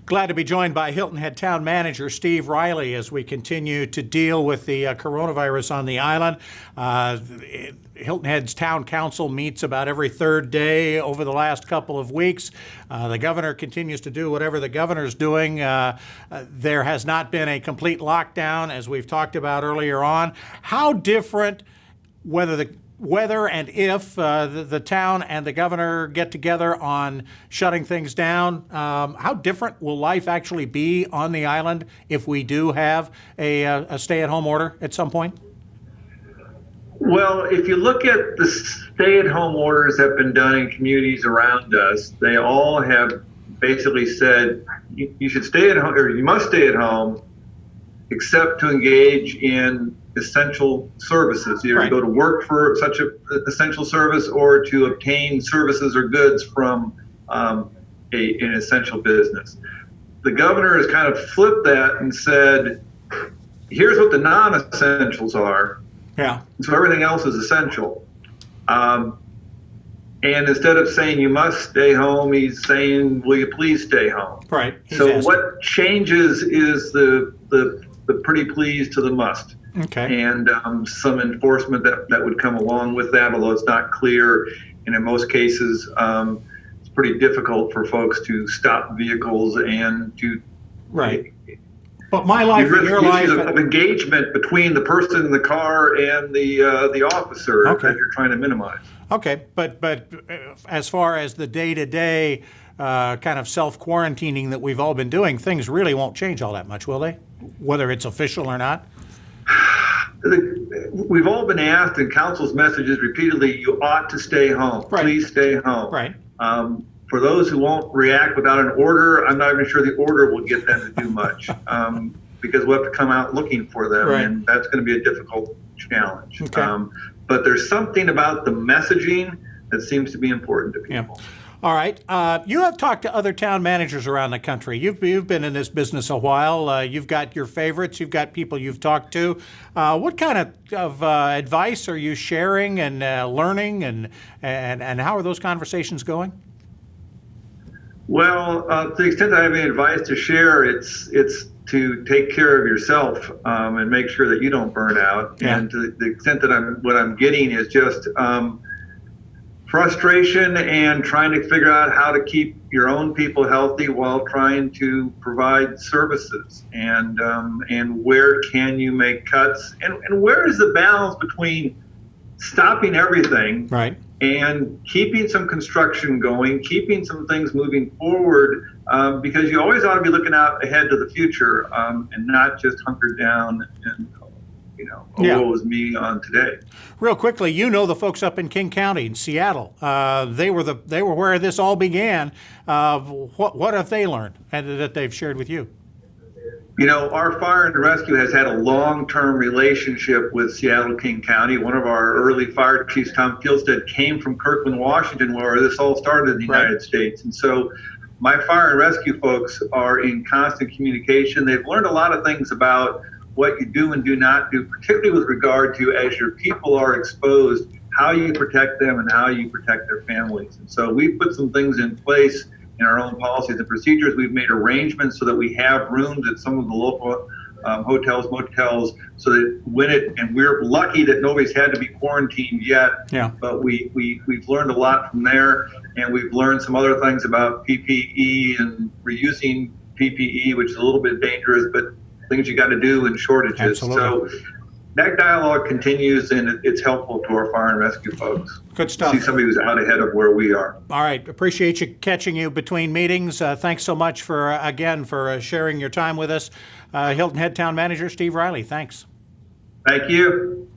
Glad to be joined by Hilton Head Town Manager Steve Riley as we continue to deal with the coronavirus on the island. Hilton Head's Town Council meets about every third day over the last couple of weeks. The governor continues to do whatever the governor's doing. There has not been a complete lockdown, as we've talked about earlier on. How different, whether and if the town and the governor get together on shutting things down, how different will life actually be on the island if we do have a stay-at-home order at some point? Well, if you look at the stay-at-home orders that have been done in communities around us, they all have basically said you should stay at home, or you must stay at home, except to engage in essential services, either right. to go to work for such an essential service or to obtain services or goods from an essential business. The governor has kind of flipped that and said, here's what the non-essentials are. Yeah. So everything else is essential. And instead of saying you must stay home, he's saying, will you please stay home? Right. So what changes is the pretty please to the must. Okay. And some enforcement that would come along with that, although it's not clear. And in most cases, it's pretty difficult for folks to stop vehicles and to. Right. But my life and your life of engagement between the person in the car and the officer that you're trying to minimize. Okay, but as far as the day-to-day kind of self-quarantining that we've all been doing, things really won't change all that much, will they? Whether it's official or not? We've all been asked in council's messages repeatedly, you ought to stay home. Right. Please stay home. Right. For those who won't react without an order, I'm not even sure the order will get them to do much because we'll have to come out looking for them, right. and that's going to be a difficult challenge. Okay. But there's something about the messaging that seems to be important to people. Yeah. All right. You have talked to other town managers around the country. You've been in this business a while. You've got your favorites. You've got people you've talked to. What kind of advice are you sharing and learning, and how are those conversations going? Well, to the extent that I have any advice to share, it's to take care of yourself and make sure that you don't burn out. Yeah. And to the extent that what I'm getting is just frustration and trying to figure out how to keep your own people healthy while trying to provide services, and where can you make cuts, and where is the balance between stopping everything right. and keeping some construction going, keeping some things moving forward, because you always ought to be looking out ahead to the future and not just hunkered down and woe is me on today. Real quickly, the folks up in King County in Seattle. They were where this all began. What have they learned and that they've shared with you? Our fire and rescue has had a long-term relationship with Seattle, King County. One of our early fire chiefs, Tom Fieldstead, came from Kirkland, Washington, where this all started in the United States. And so my fire and rescue folks are in constant communication. They've learned a lot of things about what you do and do not do, particularly with regard to, as your people are exposed, how you protect them and how you protect their families. And so we've put some things in place in our own policies and procedures. We've made arrangements so that we have rooms at some of the local hotels, motels, so that and we're lucky that nobody's had to be quarantined yet. Yeah. But we've learned a lot from there, and we've learned some other things about PPE and reusing PPE, which is a little bit dangerous, but things you got to do in shortages. Absolutely. So that dialogue continues, and it's helpful to our fire and rescue folks. Good stuff. See somebody who's out ahead of where we are. All right. Appreciate you catching you between meetings. Thanks so much for sharing your time with us. Hilton Head Town Manager Steve Riley, thanks. Thank you.